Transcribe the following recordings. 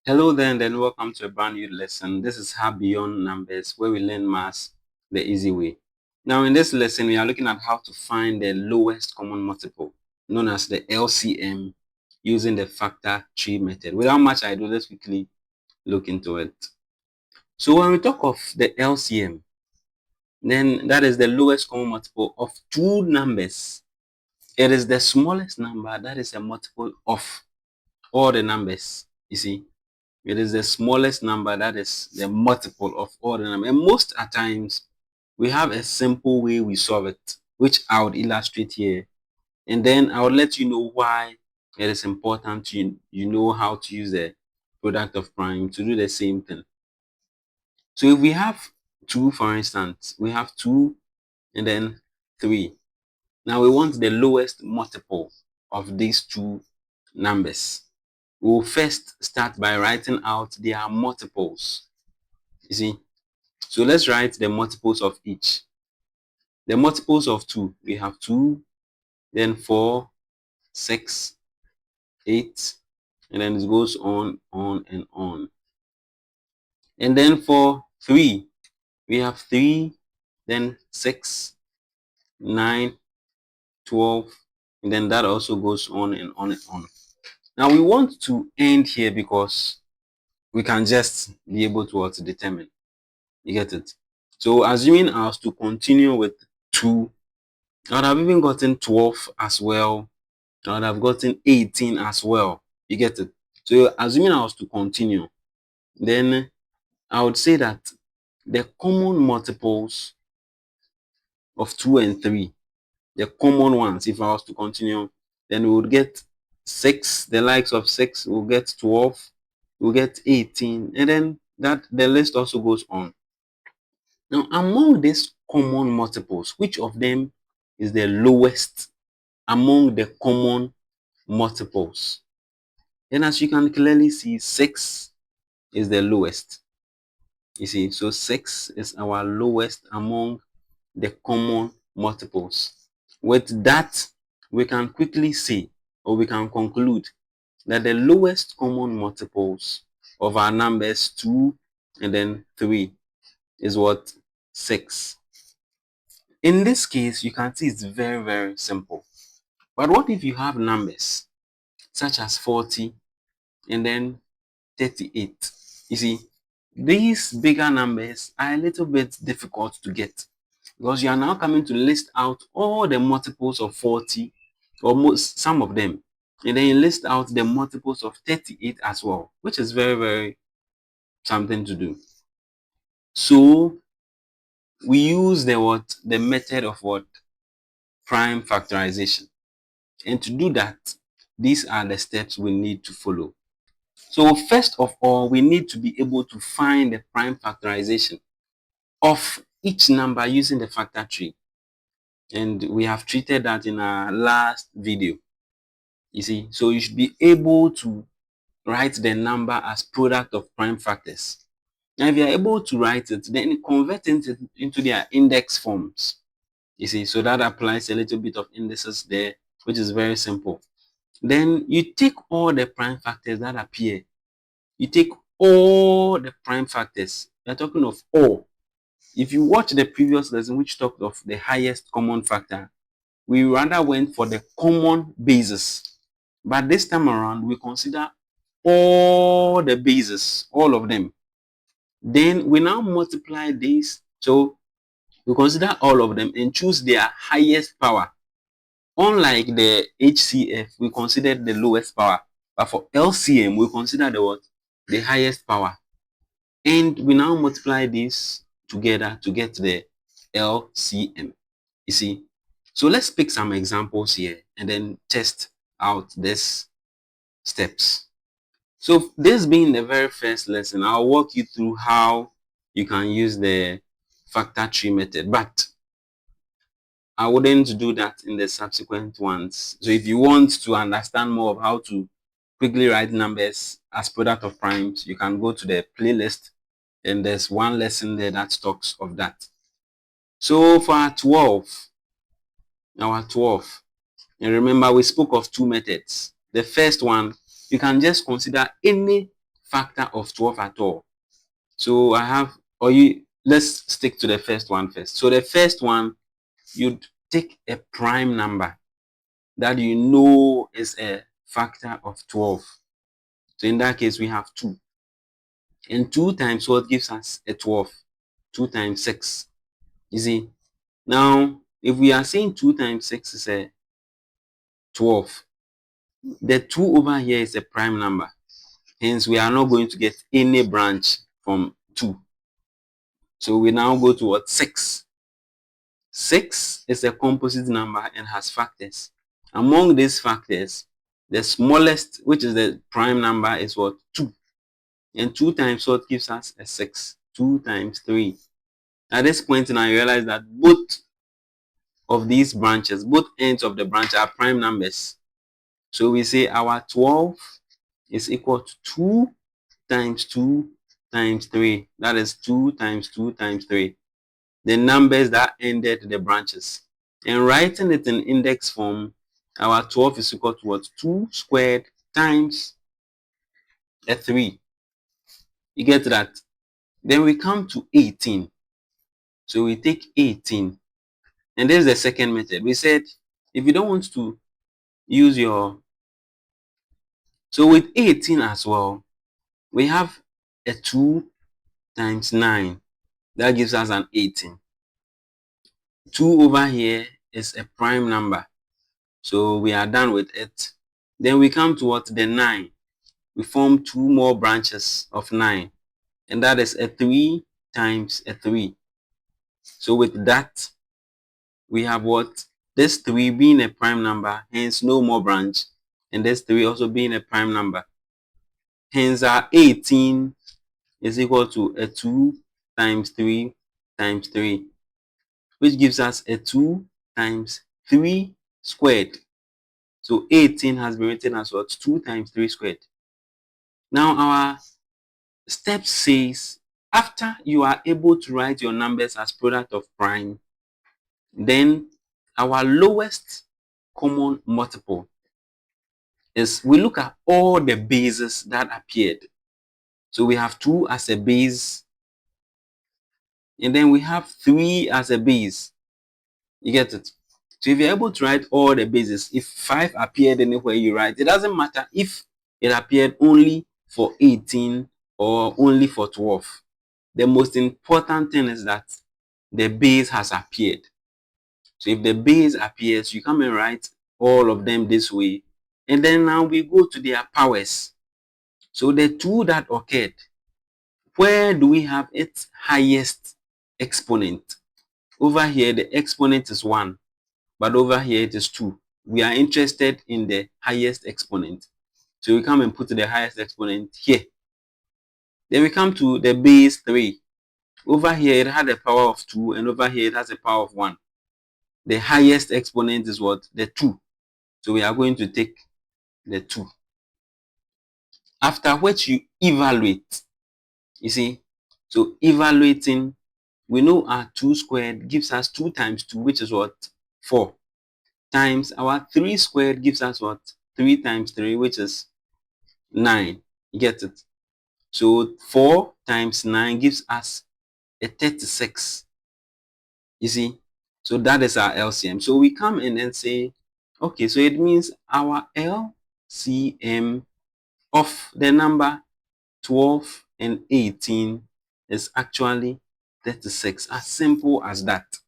Hello there, and then welcome to a brand new lesson. This is How Beyond Numbers, where we learn maths the easy way. Now, in this lesson, we are looking at how to find the lowest common multiple, known as the LCM, using the factor tree method. Without much ado, let's quickly look into it. So, when we talk of the LCM, then that is the lowest common multiple of two numbers. It is the smallest number that is a multiple of all the numbers. You see, it is the smallest number that is the multiple of all the numbers. And most at times, we have a simple way we solve it, which I would illustrate here. And then I will let you know why it is important you know how to use the product of prime to do the same thing. So if we have 2, for instance, we have 2 and then 3. Now we want the lowest multiple of these two numbers. We'll first start by writing out their multiples. You see, so let's write the multiples of each. The multiples of 2, we have 2, then 4, 6, 8, and then it goes on, and on. And then for 3, we have 3, then 6, 9, 12, and then that also goes on and on and on. Now we want to end here because we can just be able to determine. You get it? So assuming I was to continue with 2, I would have even gotten 12 as well. I would have gotten 18 as well. You get it? So assuming I was to continue, then I would say that the common multiples of 2 and 3, the common ones, if I was to continue, then we would get 6, the likes of 6, we'll get 12, we'll get 18, and then that the list also goes on. Now, among these common multiples, which of them is the lowest among the common multiples? Then as you can clearly see, 6 is the lowest. You see, so 6 is our lowest among the common multiples. With that, we can quickly say, or we can conclude, that the lowest common multiples of our numbers 2 and then 3 is what? 6. In this case, you can see it's very, very simple. But what if you have numbers such as 40 and then 38? You see, these bigger numbers are a little bit difficult to get because you are now coming to list out all the multiples of 40, or some of them, and then you list out the multiples of 38 as well, which is very, very something to do. So we use the method of prime factorization. And to do that, these are the steps we need to follow. So first of all, we need to be able to find the prime factorization of each number using the factor tree. And we have treated that in our last video. You see, so you should be able to write the number as product of prime factors. Now, if you are able to write it, then convert it into their index forms. You see, so that applies a little bit of indices there, which is very simple. Then you take all the prime factors that appear. You take all the prime factors. We're talking of all. If you watch the previous lesson, which talked of the highest common factor, we rather went for the common basis. But this time around, we consider all the bases, all of them. Then we now multiply these. So we consider all of them and choose their highest power. Unlike the HCF, we considered the lowest power. But for LCM, we consider the what? The highest power. And we now multiply this together to get the LCM. You see? So let's pick some examples here and then test out these steps. So this being the very first lesson, I'll walk you through how you can use the factor tree method, but I wouldn't do that in the subsequent ones. So if you want to understand more of how to quickly write numbers as product of primes, you can go to the playlist and there's one lesson there that talks of that. So for our 12, and remember we spoke of two methods. The first one, you can just consider any factor of 12 at all. So let's stick to the first one first. So the first one, you'd take a prime number that you know is a factor of 12. So in that case, we have 2. And 2 times what gives us a 12? 2 times 6. You see? Now, if we are saying 2 times 6 is a 12, the 2 over here is a prime number. Hence, we are not going to get any branch from 2. So we now go to what? 6. 6 is a composite number and has factors. Among these factors, the smallest, which is the prime number, is what? 2. And 2 times what gives us a 6? 2 times 3. At this point now, you realize that both of these branches, both ends of the branch are prime numbers. So we say our 12 is equal to 2 times 2 times 3. That is 2 times 2 times 3. The numbers that ended the branches. And writing it in index form, our 12 is equal to what? 2 squared times a 3. You get that? Then we come to 18. So we take 18. And this is the second method. We said, if you don't want to use your... So with 18 as well, we have a 2 times 9. That gives us an 18. 2 over here is a prime number. So we are done with it. Then we come to what? The 9. We form 2 more branches of 9. And that is a 3 times a 3. So with that, we have what? This 3 being a prime number, hence no more branch. And this 3 also being a prime number. Hence our 18 is equal to a 2 times 3 times 3, which gives us a 2 times 3 squared. So 18 has been written as what? 2 times 3 squared. Now our step says, after you are able to write your numbers as product of prime, then our lowest common multiple is, we look at all the bases that appeared. So we have 2 as a base, and then we have 3 as a base. You get it? So if you're able to write all the bases, if 5 appeared anywhere you write, it doesn't matter if it appeared only for 18 or only for 12. The most important thing is that the base has appeared. So if the base appears, you come and write all of them this way. And then now we go to their powers. So the 2 that occurred, where do we have its highest exponent? Over here, the exponent is 1, but over here it is 2. We are interested in the highest exponent. So we come and put the highest exponent here. Then we come to the base 3. Over here, it had a power of 2, and over here, it has a power of 1. The highest exponent is what? The 2. So we are going to take the 2. After which you evaluate. You see? So evaluating, we know our 2 squared gives us 2 times 2, which is what? 4. Times our 3 squared gives us what? 3 times 3, which is 9. You get it? So 4 times 9 gives us a 36. You see? So that is our LCM. So we come in and say, okay, so it means our LCM of the number 12 and 18 is actually 36. As simple as that.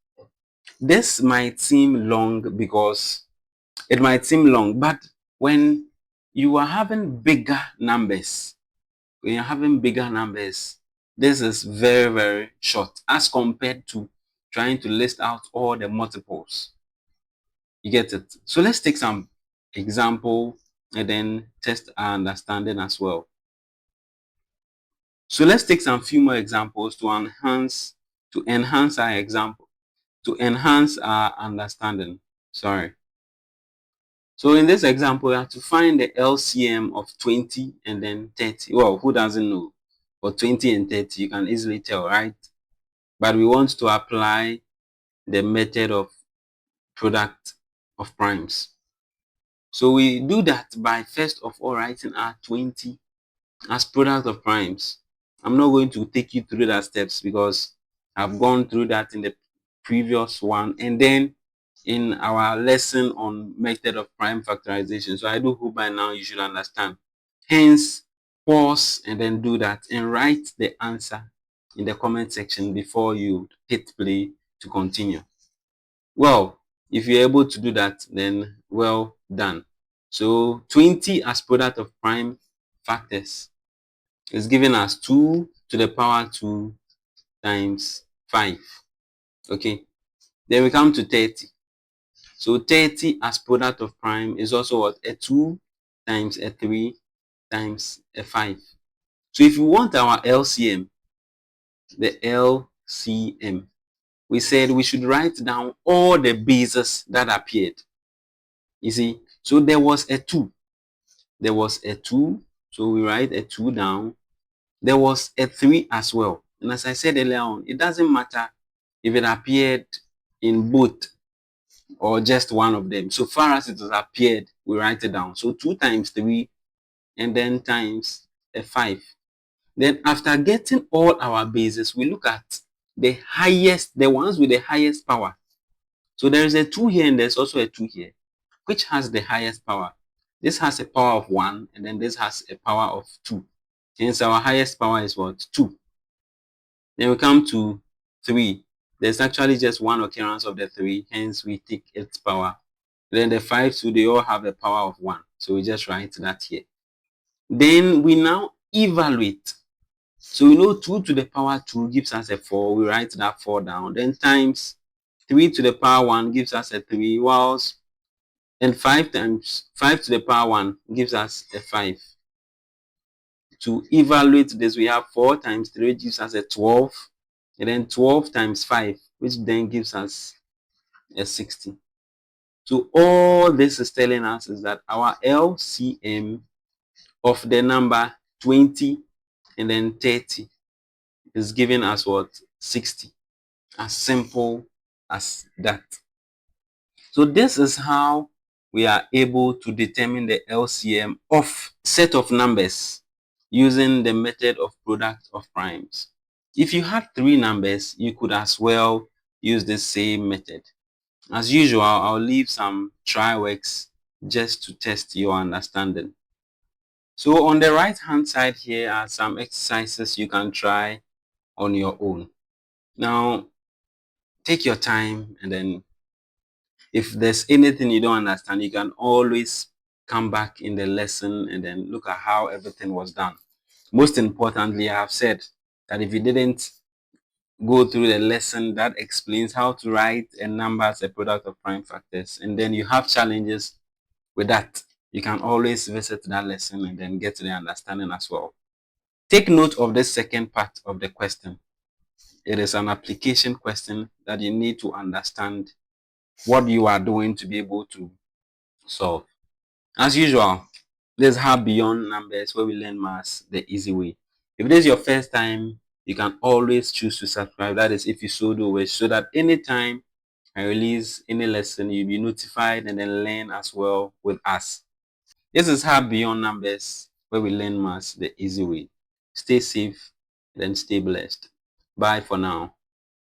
This might seem long but when you are having bigger numbers, this is very, very short as compared to trying to list out all the multiples. You get it? So let's take some example and then test our understanding as well. So let's take some few more examples to enhance our understanding. Sorry. So in this example, we have to find the LCM of 20 and then 30. Well, who doesn't know? For 20 and 30, you can easily tell, right? But we want to apply the method of product of primes. So we do that by first of all writing our 20 as product of primes. I'm not going to take you through that steps because I've gone through that in the previous one and then in our lesson on method of prime factorization. So I do hope by now you should understand. Hence, pause and then do that and write the answer in the comment section before you hit play to continue. Well, if you're able to do that, then well done. So 20 as product of prime factors is giving us 2 to the power 2 times 5. Okay, then we come to 30. So 30 as product of prime is also what? A 2 times a 3 times a 5. So if you want our LCM, the LCM, we said we should write down all the bases that appeared. You see, so there was a 2. There was a 2. So we write a 2 down. There was a 3 as well. And as I said earlier on, it doesn't matter if it appeared in both or just one of them. So far as it has appeared, we write it down. So 2 times 3 and then times a 5. Then after getting all our bases, we look at the highest, the ones with the highest power. So there is a 2 here and there's also a 2 here. Which has the highest power? This has a power of 1 and then this has a power of 2. Hence our highest power is what? 2. Then we come to 3. There's actually just one occurrence of the 3, hence we take its power. Then the 5 too, they all have a power of 1. So we just write that here. Then we now evaluate. So we know 2 to the power 2 gives us a 4. We write that 4 down. Then times 3 to the power 1 gives us a 3, whilst and 5 times 5 to the power 1 gives us a 5. To evaluate this, we have 4 times 3 gives us a 12, and then 12 times 5, which then gives us a 60. So all this is telling us is that our LCM of the number 20 and then 30 is giving us what? 60. As simple as that. So this is how we are able to determine the LCM of set of numbers using the method of product of primes. If you had 3 numbers, you could as well use the same method. As usual, I'll leave some try works just to test your understanding. So on the right hand side here are some exercises you can try on your own. Now, take your time, and then if there's anything you don't understand, you can always come back in the lesson and then look at how everything was done. Most importantly, I have said that if you didn't go through the lesson that explains how to write a number as a product of prime factors, and then you have challenges with that, you can always visit that lesson and then get the understanding as well. Take note of the second part of the question. It is an application question that you need to understand what you are doing to be able to solve. As usual, this is how beyond numbers where we learn maths the easy way. If this is your first time, you can always choose to subscribe. That is if you so do wish, so that anytime I release any lesson, you'll be notified and then learn as well with us. This is how beyond numbers where we learn maths the easy way. Stay safe and then stay blessed. Bye for now.